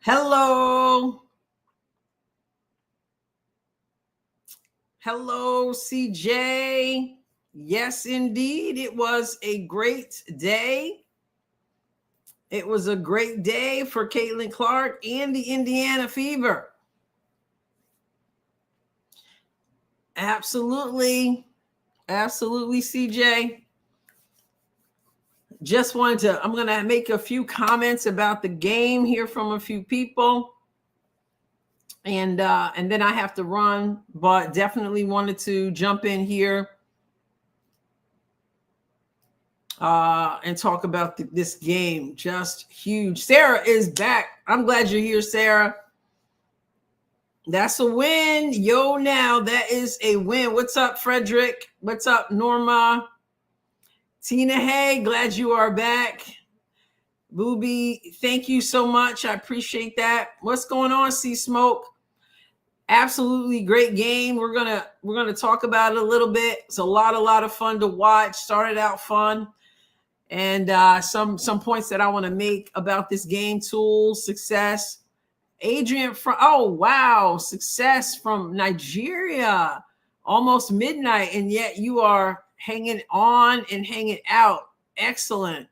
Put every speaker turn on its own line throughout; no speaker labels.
Hello. Hello, CJ. Yes, indeed. It was a great day. It was a great day for Caitlin Clark and the Indiana Fever. Absolutely. Absolutely, CJ. Just wanted to, I'm going to make a few comments about the game, hear from a few people. And then I have to run, but definitely wanted to jump in here and talk about this game. Just huge. Sarah is back. I'm glad you're here, Sarah. That's a win. Yo, now that is a win. What's up, Frederick? What's up, Norma? Tina, hey, glad you are back. Booby, thank you so much. I appreciate that. What's going on, C Smoke? Absolutely great game. We're gonna talk about it a little bit. It's a lot of fun to watch. Started out fun. And some points that I want to make about this game. Tools, success. Adrienne from, oh wow, success from Nigeria. Almost midnight, and yet you are hanging on and hanging out. Excellent.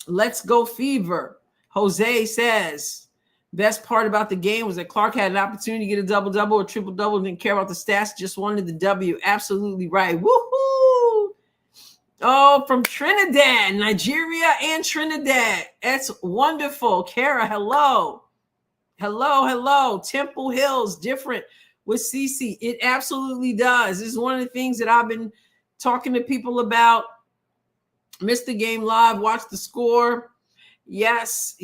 Let's go Fever. Jose says, best part about the game was that Clark had an opportunity to get a double-double or triple-double, didn't care about the stats, just wanted the W. Absolutely right. Woohoo! Oh, from Trinidad, Nigeria and Trinidad. That's wonderful. Kara, hello. Hello. Temple Hills, different with Cece. It absolutely does. This is one of the things that I've been talking to people about. Missed the game live, watched the score. Yes,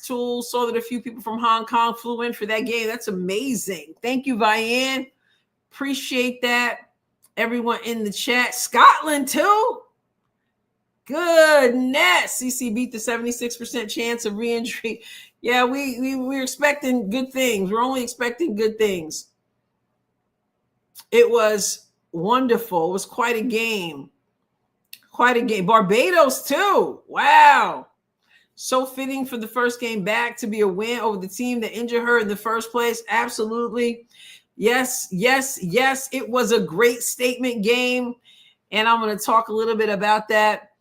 Tool. Saw that a few people from Hong Kong flew in for that game. That's amazing. Thank you, Vianne. Appreciate that. Everyone in the chat. Scotland, too. Goodness. CC beat the 76% chance of re-injury. Yeah, we're expecting good things. We're only expecting good things. It was wonderful. It was quite a game. Barbados, too. Wow. So fitting for the first game back to be a win over the team that injured her in the first place. Absolutely. Yes. It was a great statement game. And I'm going to talk a little bit about that.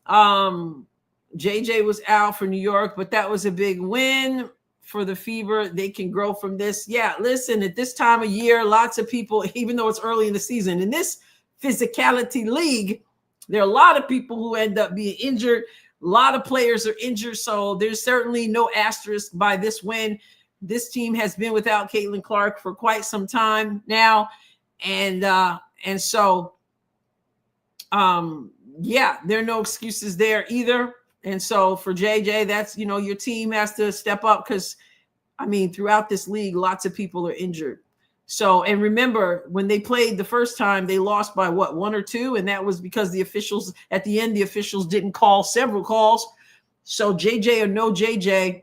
JJ was out for New York, but that was a big win for the Fever. They can grow from this. Yeah, listen, at this time of year, lots of people, even though it's early in the season, in this physicality league, there are a lot of people who end up being injured. A lot of players are injured, so there's certainly no asterisk by this win. This team has been without Caitlin Clark for quite some time now, and so yeah, there are no excuses there either. And so for JJ, that's, your team has to step up because, throughout this league, lots of people are injured. So, and remember, when they played the first time, they lost by what, 1 or 2? And that was because the officials, at the end, the officials didn't call several calls. So JJ or no JJ,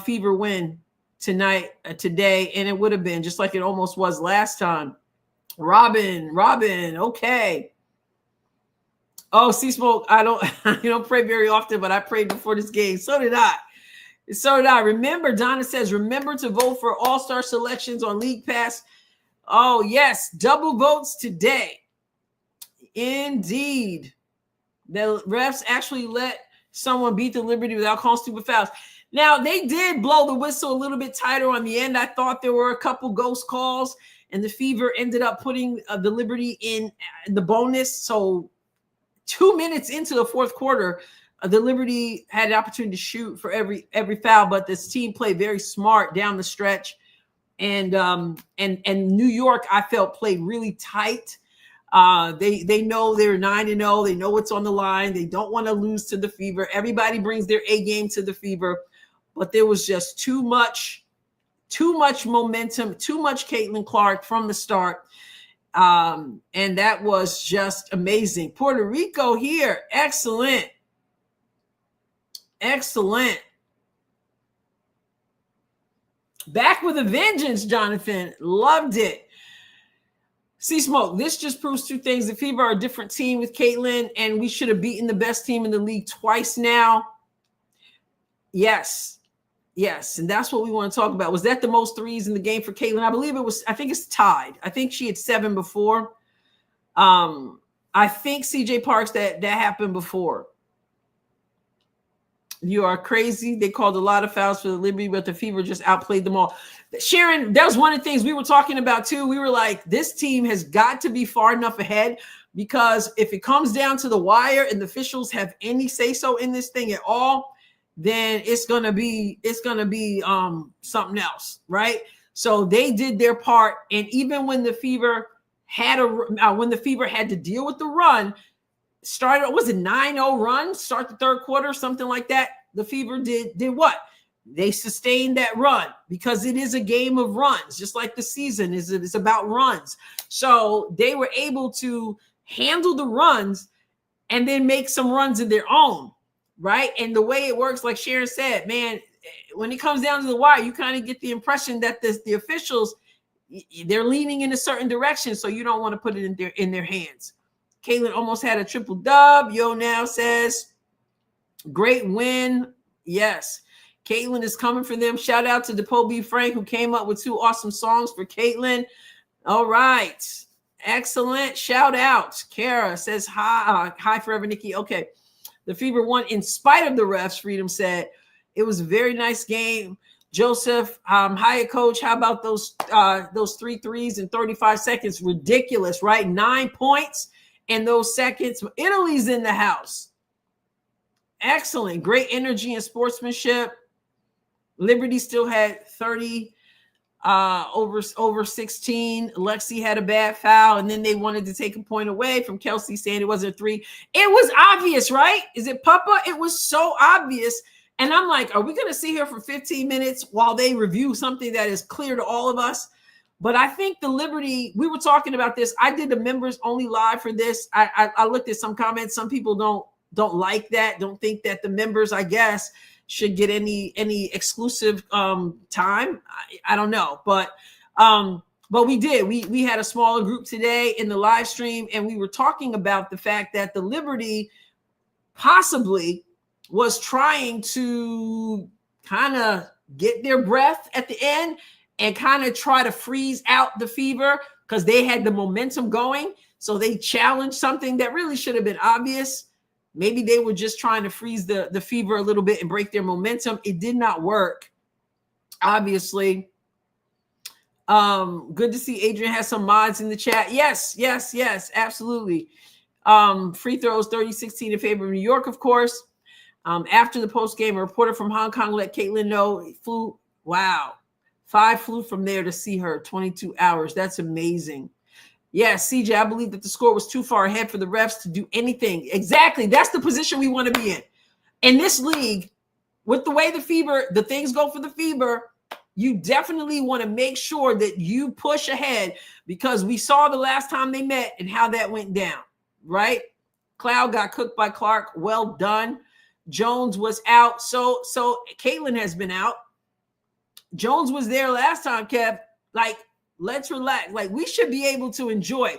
Fever win today. And it would have been just like it almost was last time. Robin, okay. Oh, C-Smoke, I don't pray very often, but I prayed before this game. So did I. Remember, Donna says, remember to vote for all-star selections on League Pass. Oh, yes, double votes today. Indeed. The refs actually let someone beat the Liberty without calling stupid fouls. Now, they did blow the whistle a little bit tighter on the end. I thought there were a couple ghost calls, and the Fever ended up putting the Liberty in the bonus. So 2 minutes into the fourth quarter, the Liberty had an opportunity to shoot for every foul, but this team played very smart down the stretch. And New York, I felt, played really tight. They know they're 9-0. They know what's on the line. They don't want to lose to the Fever. Everybody brings their A game to the Fever, but there was just too much momentum, too much Caitlin Clark from the start. And that was just amazing. Puerto Rico here. Excellent. Back with a vengeance, Jonathan. Loved it. C-Smoke, this just proves 2 things. The Fever are a different team with Caitlin, and we should have beaten the best team in the league twice now. Yes. Yes, and that's what we want to talk about. Was that the most threes in the game for Caitlin? I believe it was. I think it's tied. I think she had 7 before. I think CJ Parks that happened before. You are crazy. They called a lot of fouls for the Liberty, but the Fever just outplayed them all. Sharon, that was one of the things we were talking about too. We were like, this team has got to be far enough ahead, because if it comes down to the wire and the officials have any say so in this thing at all, then it's gonna be something else, right? So they did their part, and even when the Fever had to deal with the run, started, was it 9-0 run, start the third quarter, something like that. The Fever did what? They sustained that run, because it is a game of runs, just like the season is. It's about runs. So they were able to handle the runs and then make some runs of their own, right? And the way it works, like Sharon said, man, when it comes down to the wire, you kind of get the impression that the officials, they're leaning in a certain direction, so you don't want to put it in their hands. Caitlin almost had a triple dub. Yo now says, great win. Yes, Caitlin is coming for them. Shout out to DePaul B. Frank, who came up with 2 awesome songs for Caitlin. All right. Excellent. Shout out. Kara says, hi forever, Nikki. Okay. The Fever won in spite of the refs. Freedom said, it was a very nice game. Joseph, hiya, coach. How about those 3 threes in 35 seconds? Ridiculous, right? 9 points in those seconds. Italy's in the house. Excellent. Great energy and sportsmanship. Liberty still had 30 over 16. Lexi had a bad foul, and then they wanted to take a point away from Kelsey, saying it wasn't a 3. It was obvious, right? Is it Papa? It was so obvious. And I'm like, are we going to sit here for 15 minutes while they review something that is clear to all of us? But I think the Liberty, we were talking about this. I did the members only live for this. I looked at some comments. Some people don't like that, don't think that the members, I guess, should get any exclusive time. I don't know, but we did. We had a smaller group today in the live stream, and we were talking about the fact that the Liberty possibly was trying to kind of get their breath at the end and kind of try to freeze out the Fever, because they had the momentum going. So they challenged something that really should have been obvious. Maybe they were just trying to freeze the Fever a little bit and break their momentum. It did not work, obviously. Good to see Adrienne has some mods in the chat. Yes, absolutely. Free throws 30-16 in favor of New York, of course. After the post game, a reporter from Hong Kong let Caitlin know he flew. Wow. 5 flew from there to see her, 22 hours. That's amazing. Yeah, CJ, I believe that the score was too far ahead for the refs to do anything. Exactly. That's the position we want to be in. In this league, with the way the things go for the Fever, you definitely want to make sure that you push ahead, because we saw the last time they met and how that went down, right? Cloud got cooked by Clark. Well done. Jones was out. So Caitlin has been out. Jones was there last time, Kev. Like, let's relax. Like, we should be able to enjoy.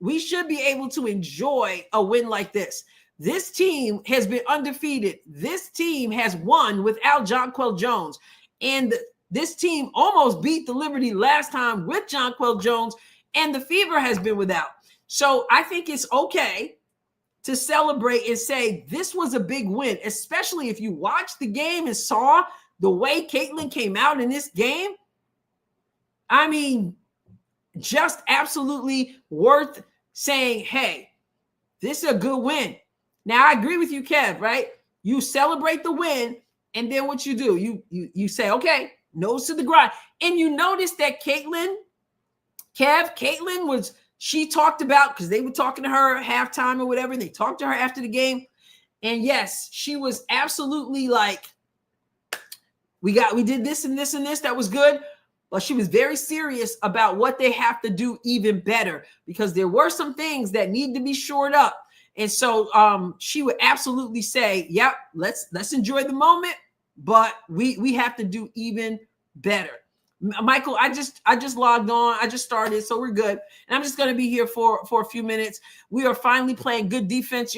We should be able to enjoy a win like this. This team has been undefeated. This team has won without Jonquel Jones. And this team almost beat the Liberty last time with Jonquel Jones, and the Fever has been without. So I think it's okay to celebrate and say this was a big win, especially if you watched the game and saw the way Caitlin came out in this game. I mean, just absolutely worth saying, hey, this is a good win. Now, I agree with you, Kev, right? You celebrate the win, and then what you do, you say, okay, nose to the grind. And you notice that Caitlin was, she talked about, because they were talking to her at halftime or whatever, and they talked to her after the game. And yes, she was absolutely like, we did this and this and this, that was good. But she was very serious about what they have to do even better, because there were some things that need to be shored up. And so she would absolutely say, yep, let's enjoy the moment, but we have to do even better. Michael, I just logged on. I just started, so we're good. And I'm just going to be here for a few minutes. We are finally playing good defense.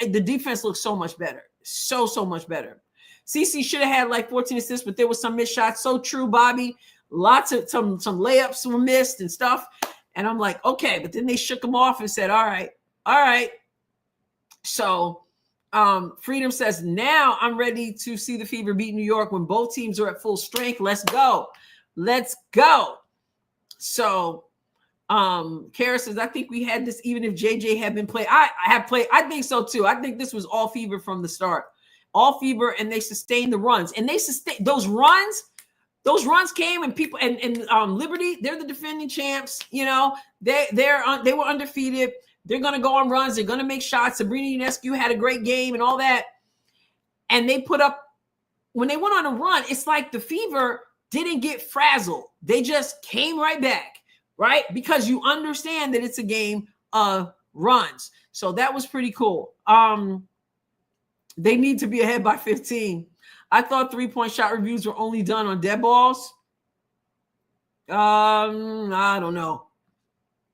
The defense looks so much better. So much better. CC should have had like 14 assists, but there was some missed shots. So true, Bobby. Lots of some layups were missed and stuff. And I'm like, okay, but then they shook them off and said, all right. So Freedom says, now I'm ready to see the Fever beat New York when both teams are at full strength. Let's go. So Kara says, I think we had this even if JJ had been played. I have played. I think so too. I think this was all Fever from the start. All Fever, and they sustained the runs. And they sustained those runs. Those runs came and people and Liberty, they're the defending champs. You know, they were undefeated. They're going to go on runs. They're going to make shots. Sabrina Ionescu had a great game and all that. And they put up, when they went on a run, it's like the Fever didn't get frazzled. They just came right back, right? Because you understand that it's a game of runs. So that was pretty cool. They need to be ahead by 15. I thought 3-point shot reviews were only done on dead balls. I don't know.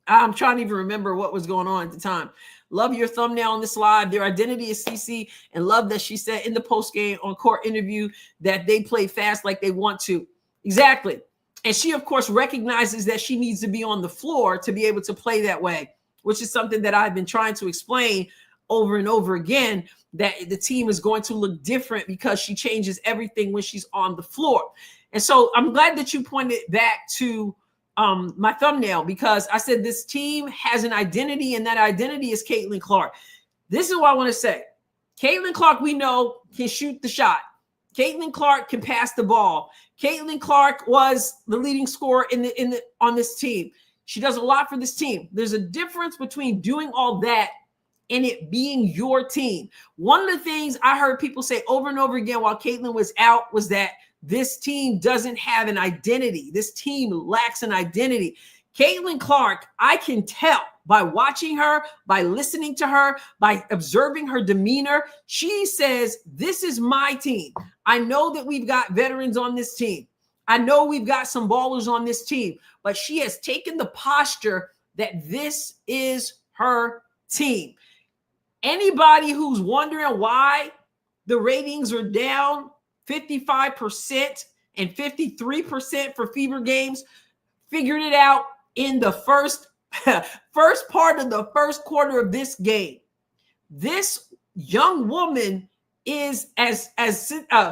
I'm trying to even remember what was going on at the time. Love your thumbnail on this live. Their identity is CC, and love that she said in the post-game on court interview that they play fast like they want to. Exactly. And she, of course, recognizes that she needs to be on the floor to be able to play that way, which is something that I've been trying to explain over and over again, that the team is going to look different because she changes everything when she's on the floor. And so I'm glad that you pointed back to my thumbnail, because I said this team has an identity, and that identity is Caitlin Clark. This is what I want to say. Caitlin Clark, we know, can shoot the shot. Caitlin Clark can pass the ball. Caitlin Clark was the leading scorer on this team. She does a lot for this team. There's a difference between doing all that and it being your team. One of the things I heard people say over and over again while Caitlin was out was that this team doesn't have an identity. This team lacks an identity. Caitlin Clark, I can tell by watching her, by listening to her, by observing her demeanor. She says, this is my team. I know that we've got veterans on this team. I know we've got some ballers on this team, but she has taken the posture that this is her team. Anybody who's wondering why the ratings are down 55% and 53% for Fever games, figured it out in the first part of the first quarter of this game. This young woman is, as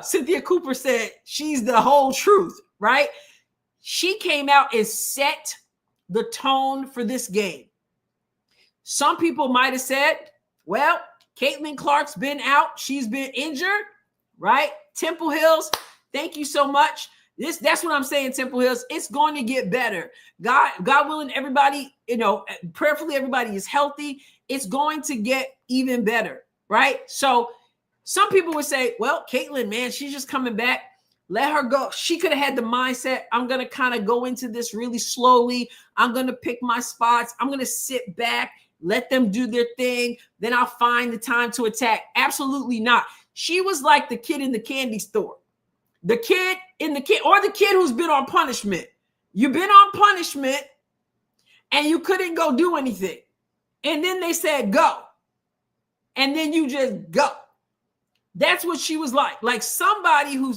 Cynthia Cooper said, she's the whole truth, right? She came out and set the tone for this game. Some people might have said, well, Caitlin Clark's been out. She's been injured, right? Temple Hills, thank you so much. That's what I'm saying, Temple Hills. It's going to get better. God willing, everybody, prayerfully, everybody is healthy. It's going to get even better, right? So some people would say, well, Caitlin, man, she's just coming back. Let her go. She could have had the mindset, I'm going to kind of go into this really slowly. I'm going to pick my spots. I'm going to sit back, let them do their thing. Then I'll find the time to attack. Absolutely not. She was like the kid in the candy store. The kid who's been on punishment. You've been on punishment and you couldn't go do anything. And then they said, go. And then you just go. That's what she was like. Like somebody who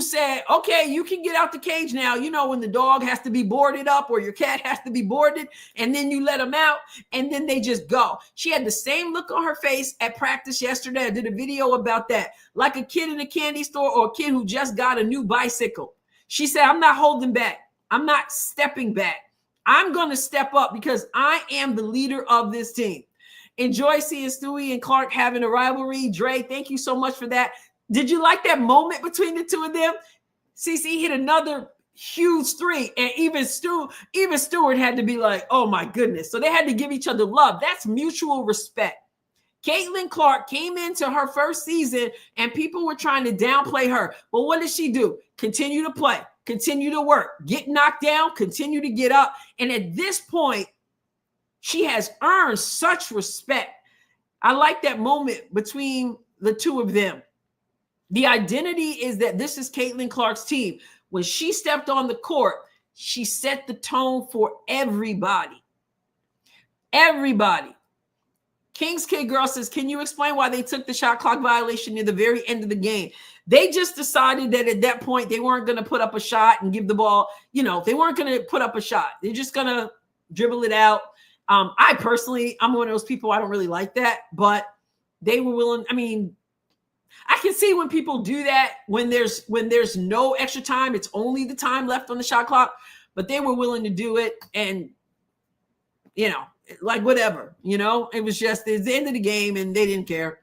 said, okay, you can get out the cage now. You know, when the dog has to be boarded up or your cat has to be boarded, and then you let them out and then they just go. She had the same look on her face at practice yesterday. I did a video about that. Like a kid in a candy store or a kid who just got a new bicycle. She said, I'm not holding back. I'm not stepping back. I'm going to step up because I am the leader of this team. Enjoy seeing Stewie and Clark having a rivalry. Dre, thank you so much for that. Did you like that moment between the two of them? CC hit another huge three, and even Stewart had to be like, oh my goodness. So they had to give each other love. That's mutual respect. Caitlin Clark came into her first season and people were trying to downplay her. But what did she do? Continue to play, continue to work, get knocked down, continue to get up. And at this point, she has earned such respect. I like that moment between the two of them. The identity is that this is Caitlin Clark's team. When she stepped on the court, she set the tone for everybody. Everybody. King's Kid Girl says, can you explain why they took the shot clock violation near the very end of the game? They just decided that at that point, they weren't going to put up a shot and give the ball, they weren't going to put up a shot. They're just going to dribble it out. I personally, I'm one of those people, I don't really like that, but they were willing. I mean, I can see when people do that, when there's no extra time, it's only the time left on the shot clock, but they were willing to do it. And, like whatever, it was just, it's the end of the game and they didn't care.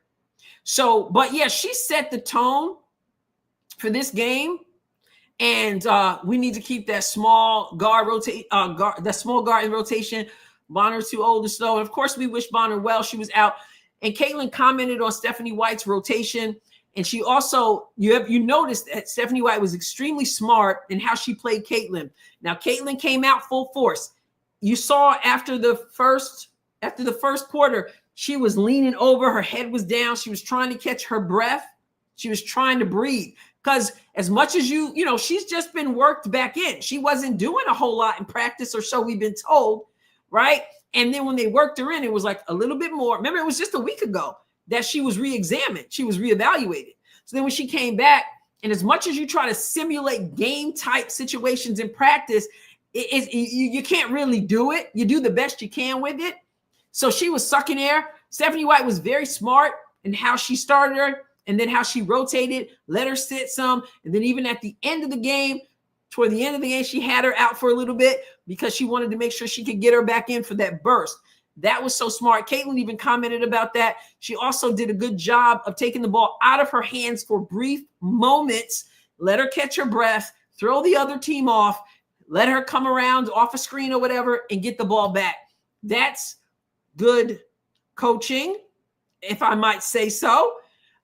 So, but yeah, she set the tone for this game. And we need to keep that small guard in rotation. Bonner's too old to slow. And of course, we wish Bonner well. She was out. And Caitlin commented on Stephanie White's rotation. And she also, you noticed that Stephanie White was extremely smart in how she played Caitlin. Now, Caitlin came out full force. You saw after the first quarter, she was leaning over, her head was down. She was trying to catch her breath. She was trying to breathe. Because as much as she's just been worked back in. She wasn't doing a whole lot in practice, or so we've been told, right? And then when they worked her in, it was like a little bit more. Remember, it was just a week ago that she was re-examined. She was reevaluated. So then when she came back, and as much as you try to simulate game-type situations in practice, you can't really do it. You do the best you can with it. So she was sucking air. Stephanie White was very smart in how she started her and then how she rotated, let her sit some. And then even at the end of the game, toward the end of the game, she had her out for a little bit because she wanted to make sure she could get her back in for that burst. That was so smart. Caitlin even commented about that. She also did a good job of taking the ball out of her hands for brief moments, let her catch her breath, throw the other team off, let her come around off a screen or whatever and get the ball back. That's good coaching, if I might say so.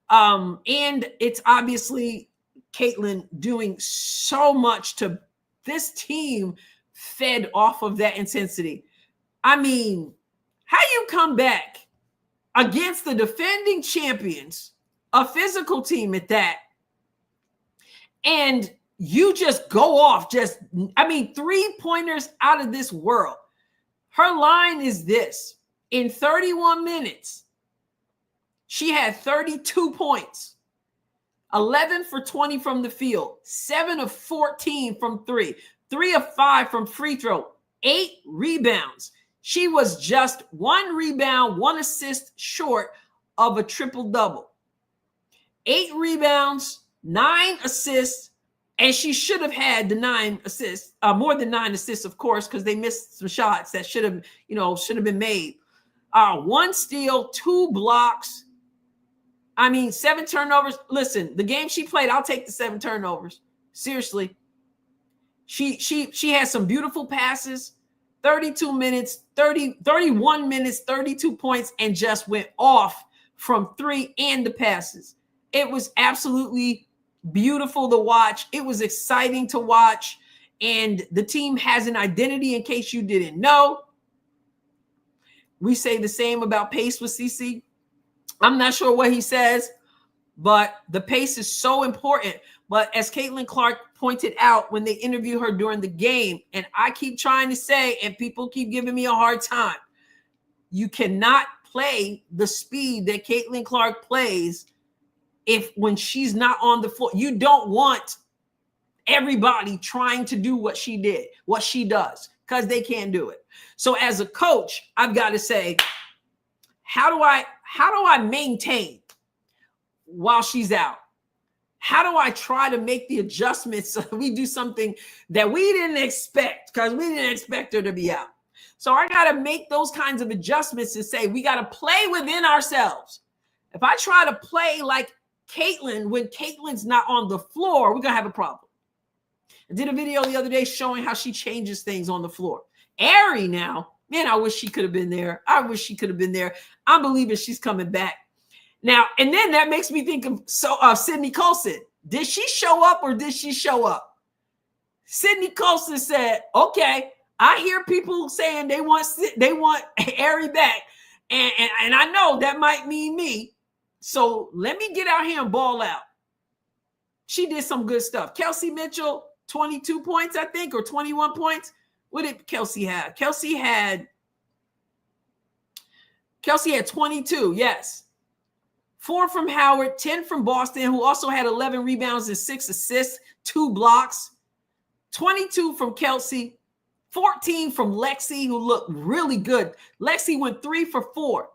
And it's obviously Caitlin doing so much to this team fed off of that intensity. I mean, how you come back against the defending champions, a physical team at that, and you just go off, 3-pointers out of this world. Her line is this. In 31 minutes, she had 32 points, 11 for 20 from the field, 7 of 14 from 3, 3 of 5 from free throw, 8 rebounds. She was just 1 rebound, 1 assist short of a triple-double. 8 rebounds, 9 assists, and she should have had the 9 assists, more than 9 assists, of course, because they missed some shots that should have been made. 1 steal, 2 blocks. 7 turnovers. Listen, the game she played, I'll take the 7 turnovers. Seriously. She had some beautiful passes, 31 minutes, 32 points, and just went off from 3 and the passes. It was absolutely beautiful to watch. It was exciting to watch. And the team has an identity, in case you didn't know. We say the same about pace with CC. I'm not sure what he says, but the pace is so important. But as Caitlin Clark pointed out when they interviewed her during the game, and I keep trying to say, and people keep giving me a hard time, you cannot play the speed that Caitlin Clark plays when she's not on the floor. You don't want everybody trying to do what she does, because they can't do it. So as a coach, I've got to say, how do I maintain while she's out? How do I try to make the adjustments so we do something that we didn't expect, because we didn't expect her to be out? So I got to make those kinds of adjustments and say, we got to play within ourselves. If I try to play like Caitlin when Caitlin's not on the floor, we're going to have a problem. I did a video the other day showing how she changes things on the floor. Ari now, man, I wish she could have been there. I'm believing she's coming back. Now, and then that makes me think of Sydney Colson. Did she show up or did she show up? Sydney Colson said, okay, I hear people saying they want Ari back. And I know that might mean me. So let me get out here and ball out. She did some good stuff. Kelsey Mitchell, 22 points, I think, or 21 points. What did Kelsey have? Kelsey had Kelsey had 22, yes. 4 from Howard, 10 from Boston, who also had 11 rebounds and 6 assists, 2 blocks. 22 from Kelsey, 14 from Lexi, who looked really good. Lexi went 3 for 4.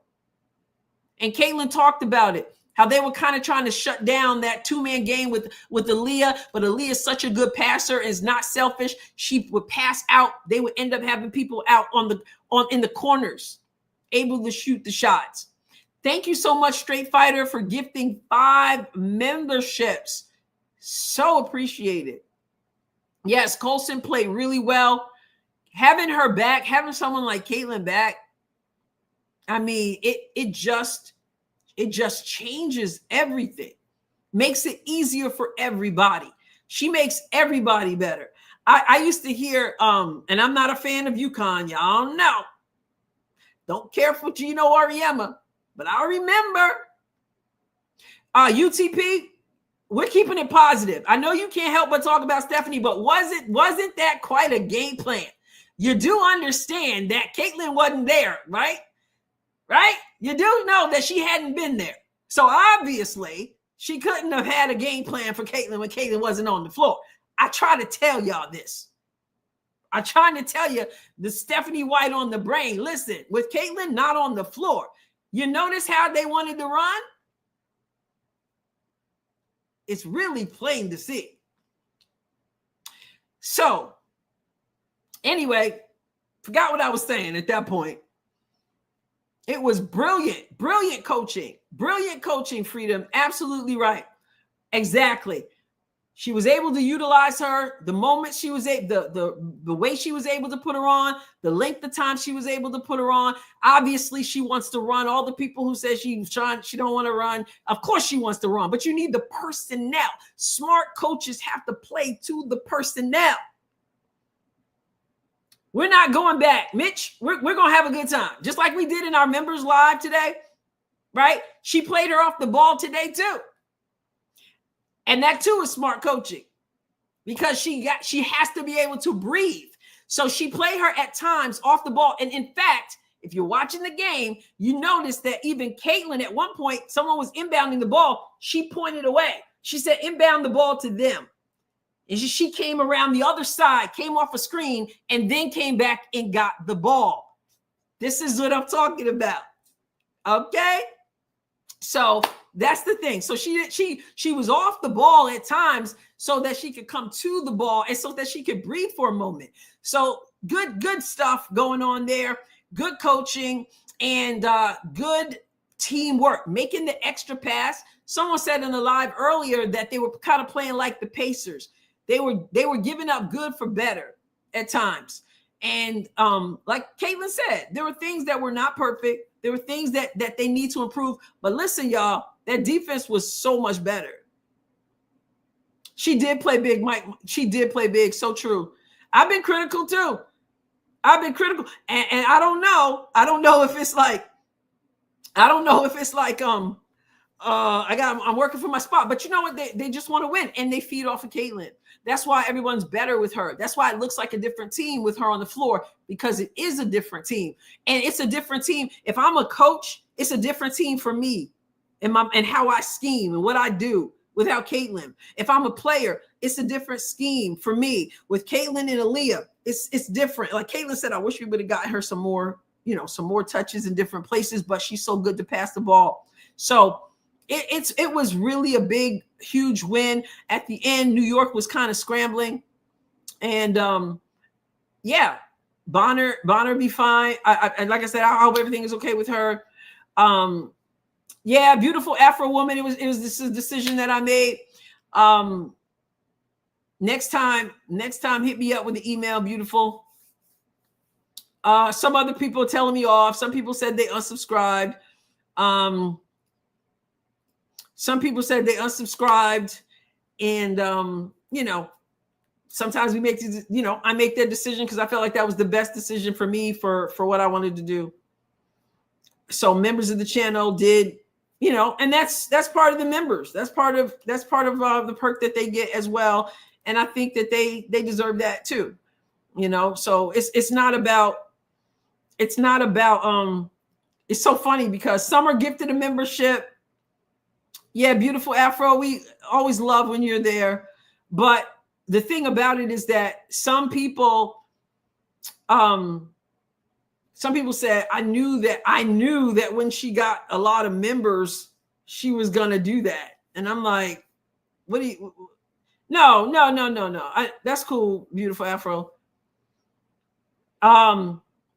And Caitlin talked about it, how they were kind of trying to shut down that 2-man game with Aaliyah, but Aaliyah is such a good passer and is not selfish. She would pass out. They would end up having people out in the corners, able to shoot the shots. Thank you so much, Straight Fighter, for gifting 5 memberships. So appreciated. Yes, Colson played really well. Having her back, having someone like Caitlin back, I mean, it just changes everything. Makes it easier for everybody. She makes everybody better. I used to hear, and I'm not a fan of UConn, y'all know. Don't care for Gino Auriemma, but I remember UTP. We're keeping it positive. I know you can't help but talk about Stephanie, but wasn't that quite a game plan? You do understand that Caitlin wasn't there, right? Right? You do know that she hadn't been there. So obviously, she couldn't have had a game plan for Caitlin when Caitlin wasn't on the floor. I try to tell y'all this. I'm trying to tell you the Stephanie White on the brain. Listen, with Caitlin not on the floor, you notice how they wanted to run? It's really plain to see. So, anyway, forgot what I was saying at that point. It was brilliant coaching, Freedom. Absolutely right. Exactly. She was able to utilize her the moment she was able, the way she was able to put her on, the length of time she was able to put her on. Obviously, she wants to run. All the people who say she don't want to run, of course she wants to run, but you need the personnel. Smart coaches have to play to the personnel. We're not going back, Mitch. We're going to have a good time, just like we did in our members live today, right? She played her off the ball today too. And that too is smart coaching, because she has to be able to breathe. So she played her at times off the ball. And in fact, if you're watching the game, you notice that even Caitlin, at one point, someone was inbounding the ball. She pointed away. She said, inbound the ball to them. And she came around the other side, came off a screen, and then came back and got the ball. This is what I'm talking about. Okay? So that's the thing. So she was off the ball at times so that she could come to the ball and so that she could breathe for a moment. So good stuff going on there. Good coaching and good teamwork, making the extra pass. Someone said in the live earlier that they were kind of playing like the Pacers. They were giving up good for better at times. And like Caitlin said, there were things that were not perfect. There were things that they need to improve. But listen, y'all, that defense was so much better. She did play big, Mike. She did play big. So true. I've been critical too. I've been critical. And I don't know. I don't know if it's like I'm working for my spot. But you know what? They just want to win. And they feed off of Caitlin. That's why everyone's better with her. That's why it looks like a different team with her on the floor, because it is a different team. And it's a different team. If I'm a coach, it's a different team for me and how I scheme and what I do without Caitlin. If I'm a player, it's a different scheme for me. With Caitlin and Aaliyah, it's different. Like Caitlin said, I wish we would have got her some more touches in different places, but she's so good to pass the ball. So it was really a big, huge win. At the end, New York was kind of scrambling. And Bonner be fine. I like I said, I hope everything is okay with her. Beautiful Afro woman. It was this is a decision that I made. Next time, hit me up with the email, beautiful. Some other people are telling me off. Some people said they unsubscribed. Some people said they unsubscribed, and sometimes we make I make that decision because I felt like that was the best decision for me for what I wanted to do. So members of the channel did, and that's part of the members. That's part of the perk that they get as well. And I think that they deserve that too. So it's not about it's so funny because Summer gifted a membership. Yeah, beautiful Afro. We always love when you're there. But the thing about it is that some people said, I knew that when she got a lot of members, she was gonna do that. And I'm like, what do you? No. That's cool, beautiful Afro.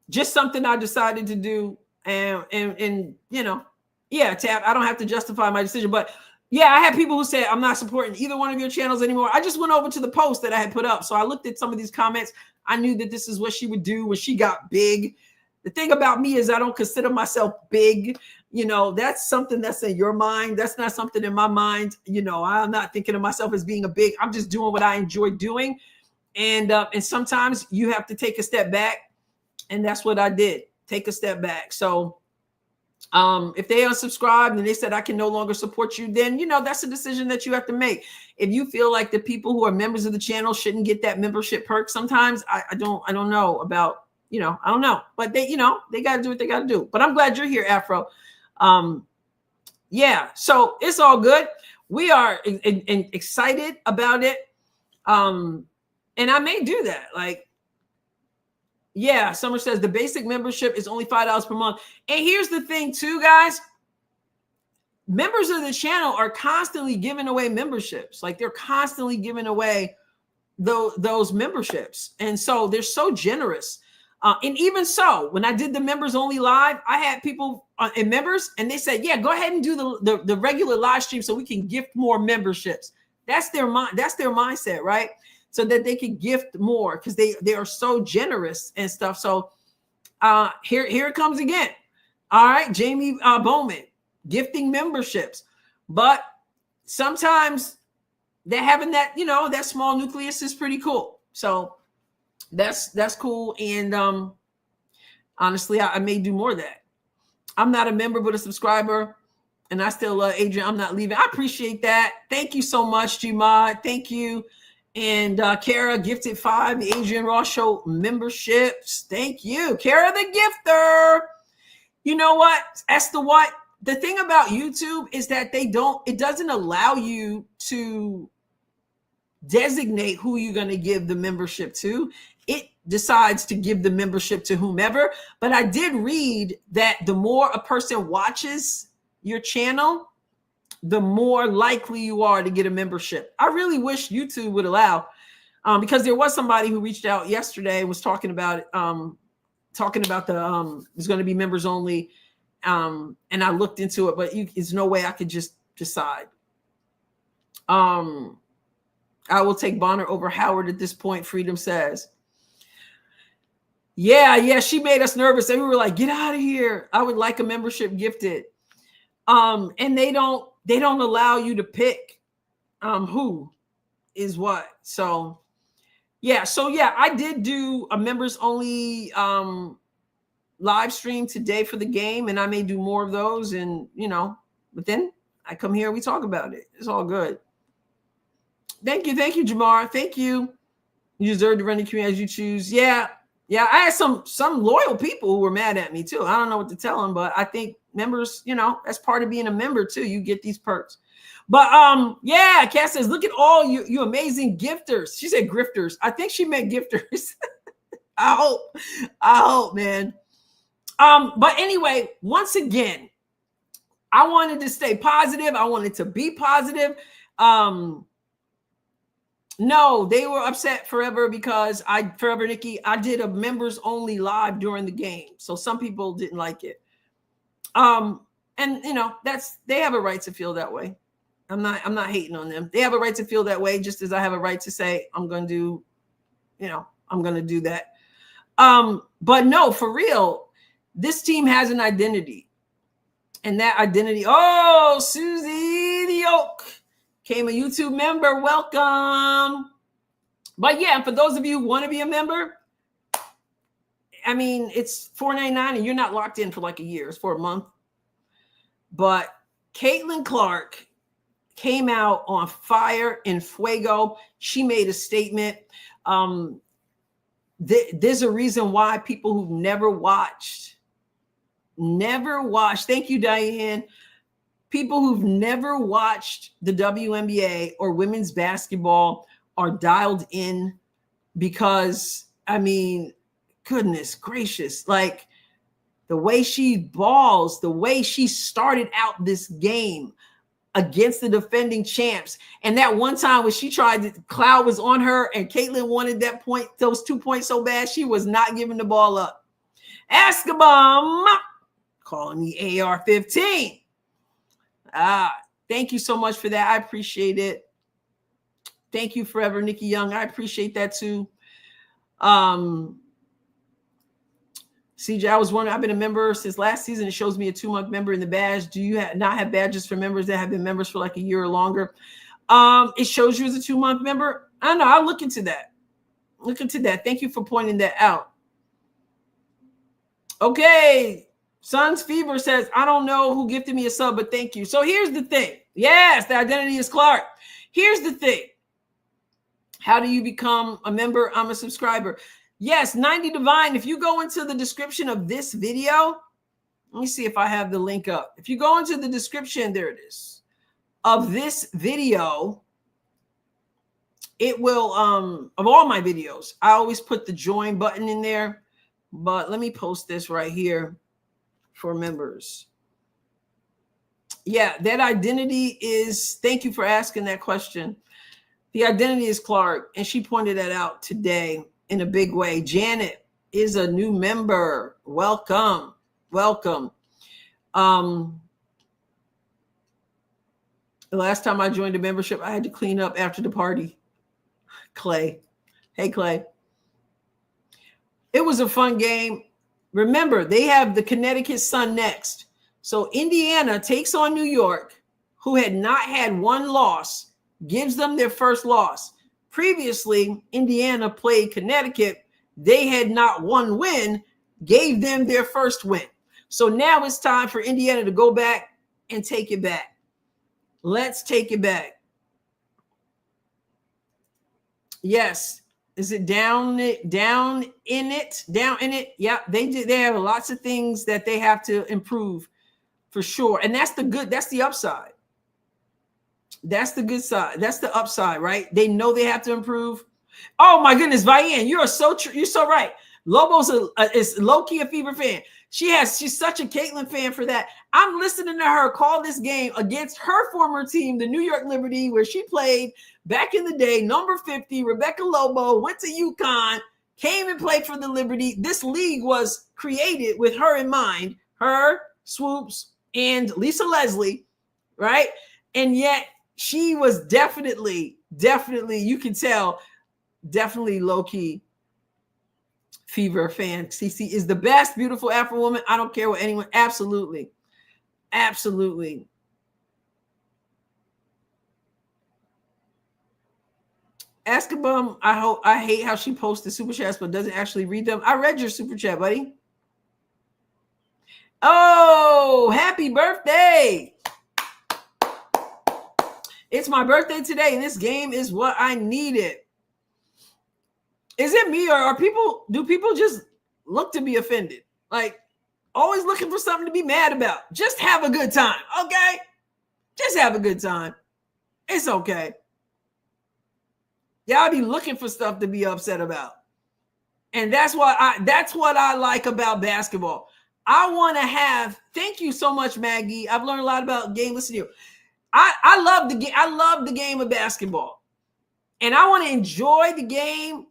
Just something I decided to do, and you know, yeah, Tab, I don't have to justify my decision, but yeah, I had people who said I'm not supporting either one of your channels anymore. I just went over to the post that I had put up, so I looked at some of these comments. I knew that this is what she would do when she got big. The thing about me is I don't consider myself big. You know, that's something that's in your mind. That's not something in my mind. You know, I'm not thinking of myself as being a big. I'm just doing what I enjoy doing, and sometimes you have to take a step back. And that's what I did. Take a step back. So if they unsubscribed and they said I can no longer support you, then, you know, that's a decision that you have to make. If you feel like the people who are members of the channel shouldn't get that membership perk, sometimes I don't know about, you know, I don't know, but they, you know, they got to do what they got to do. But I'm glad you're here, Afro. Yeah, so it's all good. We are excited about it. And I may do that. Like, yeah, Summer says the basic membership is only $5 per month. And here's the thing too, guys. Members of the channel are constantly giving away memberships. Like they're constantly giving away those memberships. And so they're so generous. And even so, when I did the members only live, I had people and members, and they said, yeah, go ahead and do the regular live stream so we can gift more memberships. That's their mind. That's their mindset, right? So that they could gift more because they are so generous and stuff. So here it comes again. All right, Jamie Bowman, gifting memberships. But sometimes they're having that, you know, that small nucleus is pretty cool. So that's cool. And honestly, I may do more of that. I'm not a member, but a subscriber. And I still love Adrienne. I'm not leaving. I appreciate that. Thank you so much, Gmod. Thank you. And Kara gifted 5 Adrienne Ross Show memberships. Thank you, Kara the gifter. You know what? That's the thing about YouTube is that it doesn't allow you to designate who you're going to give the membership to. It decides to give the membership to whomever. But I did read that the more a person watches your channel, the more likely you are to get a membership. I really wish YouTube would allow, because there was somebody who reached out yesterday and was talking about it, it's going to be members only. And I looked into it, but there's no way I could just decide. I will take Bonner over Howard at this point, Freedom says. Yeah, she made us nervous. And we were like, get out of here. I would like a membership gifted. And they don't allow you to pick who is what. So yeah, I did do a members only live stream today for the game, and I may do more of those. And you know, but then I come here, we talk about it. It's all good. Thank you, Jamar. Thank you. You deserve to run the community as you choose. Yeah. I had some loyal people who were mad at me too. I don't know what to tell them, but I think members, you know, that's part of being a member too. You get these perks. But yeah, Cass says, look at all you amazing gifters. She said grifters. I think she meant gifters. I hope, man. But anyway, once again, I wanted to stay positive. I wanted to be positive. No, they were upset forever because Nikki, I did a members only live during the game. So some people didn't like it. And you know, they have a right to feel that way. I'm not hating on them. They have a right to feel that way, just as I have a right to say, I'm going to do that. But no, for real, this team has an identity. And that identity, oh, Susie the Oak became a YouTube member. Welcome. But yeah, for those of you who want to be a member, I mean, it's $4.99 and you're not locked in for like a year. It's for a month. But Caitlin Clark came out on fire in Fuego. She made a statement. There's a reason why people who've never watched never watched, thank you, Diane. People who've never watched the WNBA or women's basketball are dialed in because, I mean, goodness gracious, like the way she balls, the way she started out this game against the defending champs. And that one time when she tried to, Cloud was on her and Caitlin wanted that point, those 2 points so bad, she was not giving the ball up. Askabom calling the AR-15. Thank you so much for that. I appreciate it. Thank you forever, Nikki Young. I appreciate that too. CJ, I was wondering, I've been a member since last season. It shows me a 2-month member in the badge. Do you not have badges for members that have been members for like a year or longer? It shows you as a 2-month member. I don't know. I'll look into that. Look into that. Thank you for pointing that out. Okay. Suns Fever says, I don't know who gifted me a sub, but thank you. So here's the thing. Yes, the identity is Clark. Here's the thing. How do you become a member? I'm a subscriber. Yes, 90 Divine. If you go into the description of this video, let me see if I have the link up. If you go into the description, there it is, of this video, it will, of all my videos, I always put the join button in there, but let me post this right here for members. Yeah, that identity is, thank you for asking that question. The identity is Clark, and she pointed that out today in a big way. Janet is a new member. Welcome. Welcome. The last time I joined a membership, I had to clean up after the party. Clay. Hey, Clay. It was a fun game. Remember, they have the Connecticut Sun next. So Indiana takes on New York, who had not had one loss, gives them their first loss. Previously, Indiana played Connecticut. They had not one win, gave them their first win. So now it's time for Indiana to go back and take it back. Let's take it back. Yes. Is it down in it? Yeah, they did. They have lots of things that they have to improve for sure. And that's the upside. That's the good side. That's the upside, right? They know they have to improve. Oh my goodness, Vianne, you're so right. Lobo's is low-key a Fever fan. She's such a Caitlin fan for that. I'm listening to her call this game against her former team, the New York Liberty, where she played back in the day. Number 50, Rebecca Lobo, went to UConn, came and played for the Liberty. This league was created with her in mind, her, Swoops, and Lisa Leslie, right? And yet she was definitely, you can tell, definitely low-key Fever fan. CC is the best beautiful Afro woman. I don't care what anyone. Absolutely. Absolutely. Askabum, I hate how she posts the super chats but doesn't actually read them. I read your super chat, buddy. Oh, happy birthday. It's my birthday today, and this game is what I needed. Is it me, or do people just look to be offended? Like, always looking for something to be mad about. Just have a good time, okay? Just have a good time. It's okay. Y'all be looking for stuff to be upset about. And that's what I like about basketball. I want to have, thank you so much, Maggie. I've learned a lot about game. Listen to you. I love the game. I love the game of basketball. And I want to enjoy the game.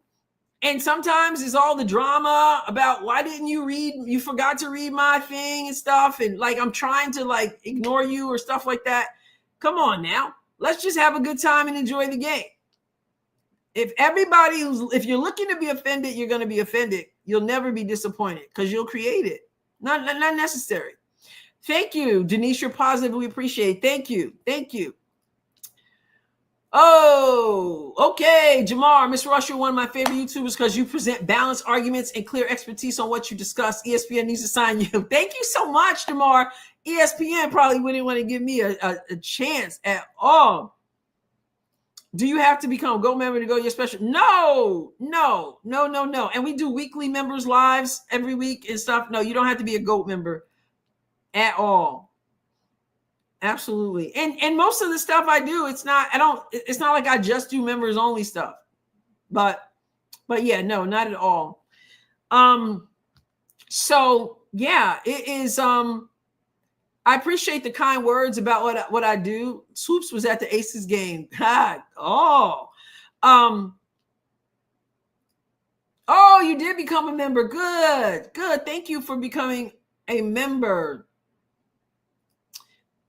And sometimes it's all the drama about why didn't you forgot to read my thing and stuff. And like, I'm trying to like ignore you or stuff like that. Come on now. Let's just have a good time and enjoy the game. If you're looking to be offended, you're going to be offended. You'll never be disappointed because you'll create it. Not necessary. Thank you, Denise. You're positive. We appreciate it. Thank you. Thank you. Oh, okay. Jamar, Miss Rush, you're one of my favorite YouTubers because you present balanced arguments and clear expertise on what you discuss. ESPN needs to sign you. Thank you so much, Jamar. ESPN probably wouldn't want to give me a chance at all. Do you have to become a GOAT member to go to your special? No. And we do weekly members lives every week and stuff. No, you don't have to be a GOAT member at all. Absolutely. And most of the stuff I do, it's not like I just do members only stuff. But yeah, no, not at all. So yeah, it is. I appreciate the kind words about what I do. Swoops was at the Aces game. Oh, you did become a member. Good. Thank you for becoming a member.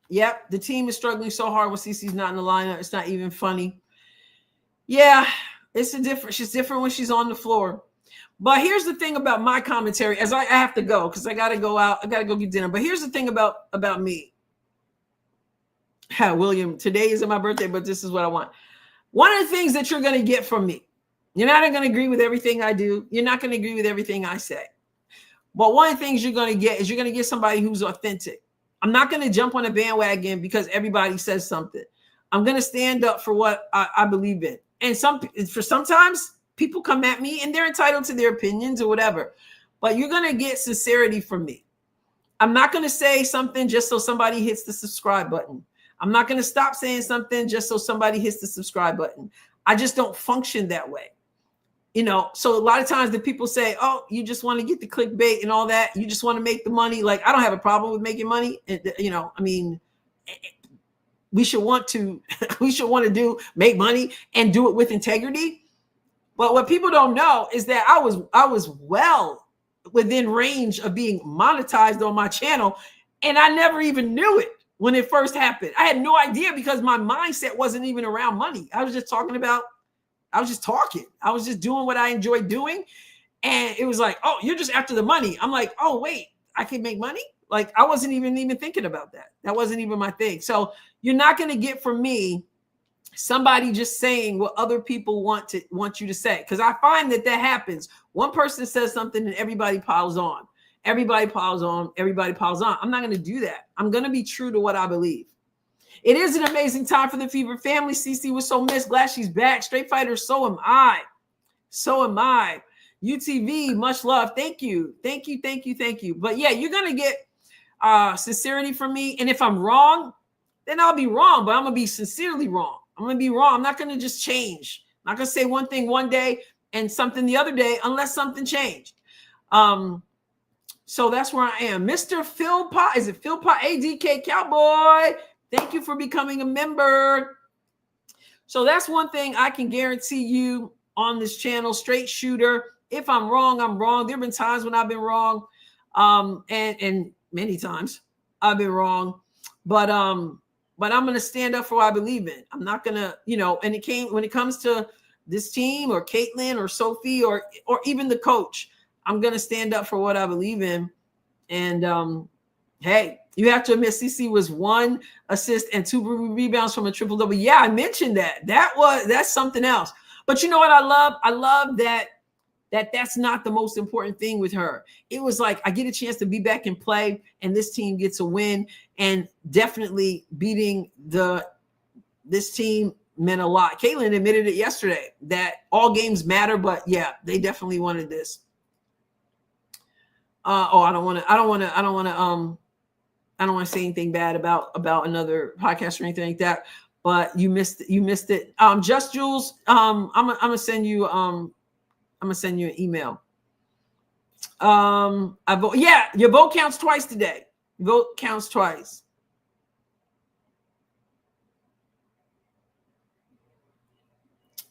Yep, the team is struggling so hard when CeCe's not in the lineup. It's not even funny. Yeah, it's she's different when she's on the floor. But here's the thing about my commentary, as I have to go because I got to go out. I got to go get dinner. But here's the thing about me. William, today isn't my birthday, but this is what I want. One of the things that you're going to get from me, you're not going to agree with everything I do. You're not going to agree with everything I say. But one of the things you're going to get is you're going to get somebody who's authentic. I'm not going to jump on a bandwagon because everybody says something. I'm going to stand up for what I believe in. And sometimes people come at me and they're entitled to their opinions or whatever. But you're going to get sincerity from me. I'm not going to say something just so somebody hits the subscribe button. I'm not going to stop saying something just so somebody hits the subscribe button. I just don't function that way. So a lot of times the people say, oh, you just want to get the clickbait and all that. You just want to make the money. Like, I don't have a problem with making money. We should want to make money and do it with integrity. But what people don't know is that I was well within range of being monetized on my channel. And I never even knew it when it first happened. I had no idea because my mindset wasn't even around money. I was just talking. I was just doing what I enjoyed doing. And it was like, oh, you're just after the money. I'm like, oh, wait, I can make money? Like, I wasn't even thinking about that. That wasn't even my thing. So you're not going to get from me somebody just saying what other people want you to say. Because I find that happens. One person says something and everybody piles on. Everybody piles on. I'm not going to do that. I'm going to be true to what I believe. It is an amazing time for the Fever family. CeCe was so missed. Glad she's back. Straight Fighter, so am I. UTV, much love. Thank you. But yeah, you're going to get sincerity from me. And if I'm wrong, then I'll be wrong. But I'm going to be sincerely wrong. I'm going to be wrong. I'm not going to just change. I'm not going to say one thing one day and something the other day unless something changed. So that's where I am. Mr. Phil Pot. Is it Phil Pot? ADK Cowboy. Thank you for becoming a member. So that's one thing I can guarantee you on this channel, straight shooter. If I'm wrong, I'm wrong. There have been times when I've been wrong. And many times I've been wrong. But I'm going to stand up for what I believe in. I'm not going to, and when it comes to this team or Caitlin or Sophie or even the coach, I'm going to stand up for what I believe in. And hey, you have to admit, CeCe was 1 assist and 2 rebounds from a triple-double. Yeah, I mentioned that. That's something else. But you know what I love? I love that's not the most important thing with her. It was like I get a chance to be back and play, and this team gets a win. And definitely beating this team meant a lot. Caitlin admitted it yesterday that all games matter, but yeah, they definitely wanted this. I don't want to say anything bad about another podcast or anything like that, but you missed it. Just Jules, I'm gonna send you an email. Your vote counts twice today. Vote counts twice.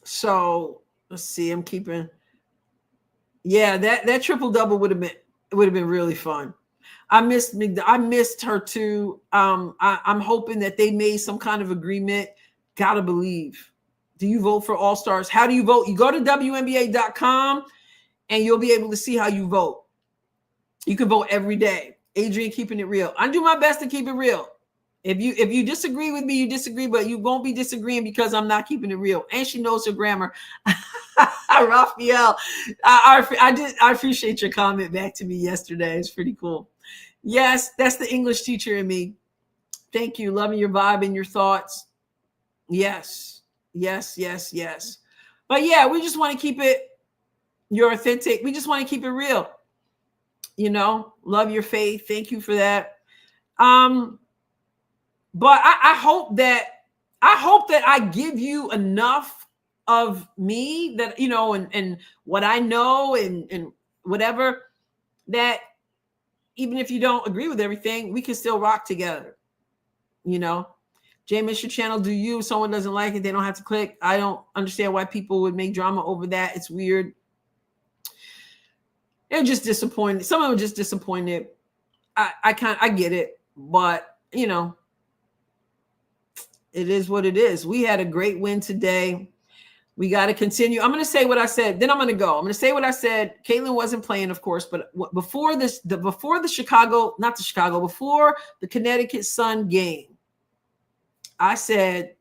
So let's see. I'm keeping. Yeah, that triple double would have been really fun. I missed her too. I'm hoping that they made some kind of agreement. Gotta believe. Do you vote for All Stars? How do you vote? You go to WNBA.com and you'll be able to see how you vote. You can vote every day. Adrienne, keeping it real. I do my best to keep it real. If you disagree with me, you disagree, but you won't be disagreeing because I'm not keeping it real. And she knows her grammar. Raphael, I appreciate your comment back to me yesterday. It's pretty cool. Yes, that's the English teacher in me. Thank you. Loving your vibe and your thoughts. Yes. But yeah, we just want to keep it. You're authentic. We just want to keep it real. Love your faith. Thank you for that. But I hope that I give you enough of me that, you know, and what I know and whatever, that even if you don't agree with everything, we can still rock together. You know, ARS channel, do you? If someone doesn't like it, they don't have to click. I don't understand why people would make drama over that. It's weird. They're just disappointed. Some of them are just disappointed. I get it, but you know, it is what it is. We had a great win today. We got to continue. I'm going to say what I said. Then I'm going to go. I'm going to say what I said. Caitlin wasn't playing, of course, but before the Connecticut Sun game, I said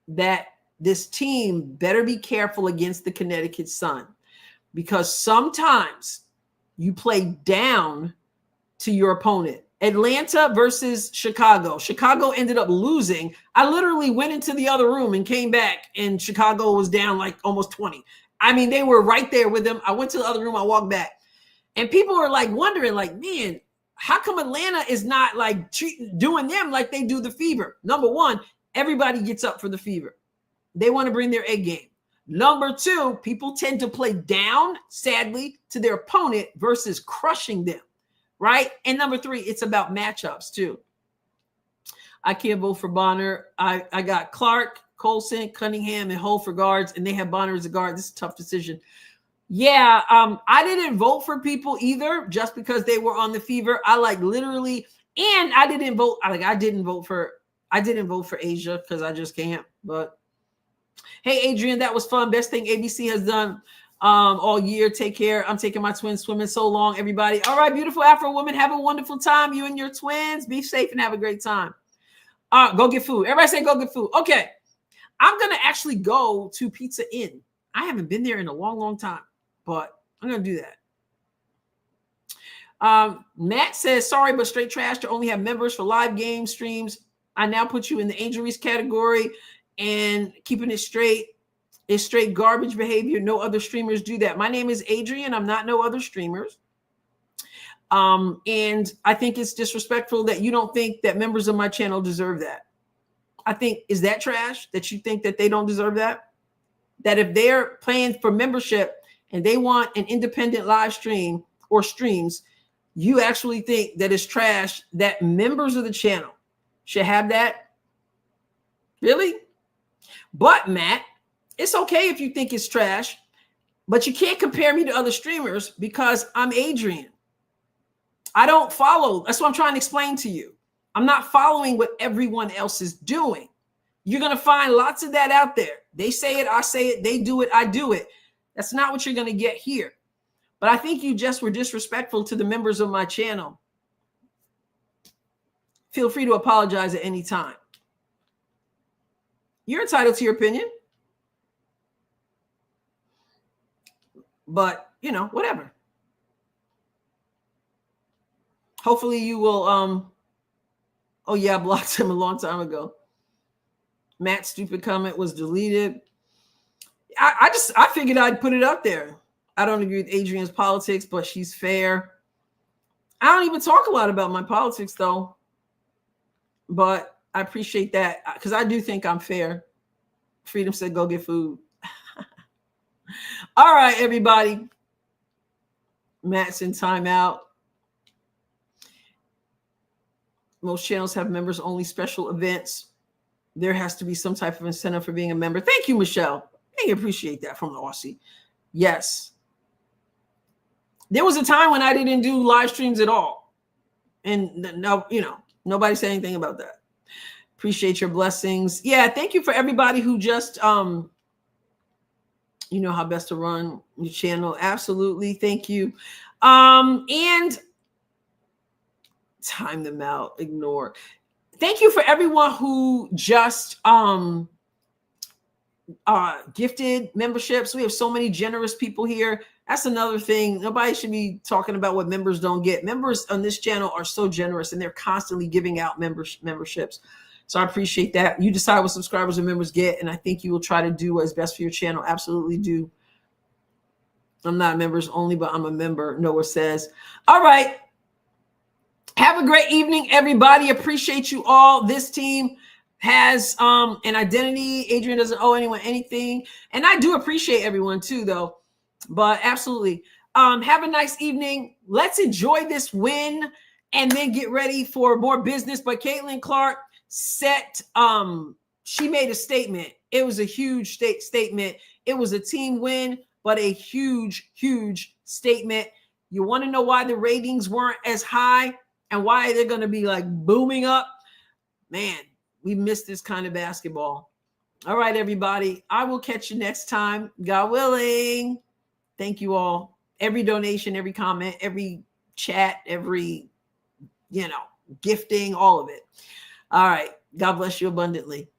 that this team better be careful against the Connecticut Sun, because sometimes you play down to your opponent. Atlanta versus Chicago. Chicago ended up losing. I literally went into the other room and came back, and Chicago was down like almost 20. I mean, they were right there with them. I went to the other room. I walked back. And people were like wondering, like, man, how come Atlanta is not like doing them like they do the Fever? Number one, everybody gets up for the Fever. They want to bring their A game. Number two, people tend to play down, sadly, to their opponent versus crushing them. Right? And number three, it's about matchups too. I can't vote for Bonner. I got Clark, Colson, Cunningham, and Hull for guards, and they have Bonner as a guard. This is a tough decision. Yeah, I didn't vote for people either just because they were on the Fever. I like literally, and I didn't vote. I didn't vote for Asia because I just can't. But hey, Adrienne, that was fun. Best thing ABC has done all year. Take care. I'm taking my twins swimming. So long, everybody. All right, beautiful Afro woman. Have a wonderful time. You and your twins. Be safe and have a great time. Go get food. Everybody say go get food. Okay. I'm going to actually go to Pizza Inn. I haven't been there in a long, long time, but I'm going to do that. Matt says, sorry, but straight trash to only have members for live game streams. I now put you in the injuries category, and keeping it straight is straight garbage behavior. No other streamers do that. My name is Adrienne. I'm not no other streamers. And I think it's disrespectful that you don't think that members of my channel deserve that. I think, is that trash that you think that they don't deserve that? That if they're paying for membership and they want an independent live stream or streams, you actually think that it's trash that members of the channel should have that? Really? But Matt, it's okay if you think it's trash, but you can't compare me to other streamers because I'm Adrienne. I don't follow. That's what I'm trying to explain to you. I'm not following what everyone else is doing. You're going to find lots of that out there. They say it, I say it. They do it, I do it. That's not what you're going to get here. But I think you just were disrespectful to the members of my channel. Feel free to apologize at any time. You're entitled to your opinion. But, you know, whatever. Hopefully you will, oh yeah, I blocked him a long time ago. Matt's stupid comment was deleted. I figured I'd put it up there. I don't agree with Adrienne's politics, but she's fair. I don't even talk a lot about my politics though, but I appreciate that because I do think I'm fair. Freedom said, go get food. All right, everybody. Matt's in timeout. Most channels have members only special events. There has to be some type of incentive for being a member. Thank you, Michelle. I appreciate that from the Aussie. Yes. There was a time when I didn't do live streams at all. And no, you know, nobody said anything about that. Appreciate your blessings. Yeah, thank you for everybody who just you know how best to run your channel. Absolutely. Thank you. And time them out, ignore. Thank you for everyone who just gifted memberships. We have so many generous people here. That's another thing. Nobody should be talking about what members don't get. Members on this channel are so generous and they're constantly giving out memberships. So I appreciate that. You decide what subscribers and members get, and I think you will try to do what's best for your channel. Absolutely do. I'm not members only, but I'm a member, Noah says. All right. Have a great evening, everybody. Appreciate you all. This team has an identity. Adrienne doesn't owe anyone anything. And I do appreciate everyone too, though. But absolutely. Have a nice evening. Let's enjoy this win and then get ready for more business. But Caitlin Clark she made a statement. It was a huge statement. It was a team win, but a huge, huge statement. You want to know why the ratings weren't as high and why they're going to be like booming up? Man, we missed this kind of basketball. All right, everybody. I will catch you next time. God willing. Thank you all. Every donation, every comment, every chat, every, gifting, all of it. All right. God bless you abundantly.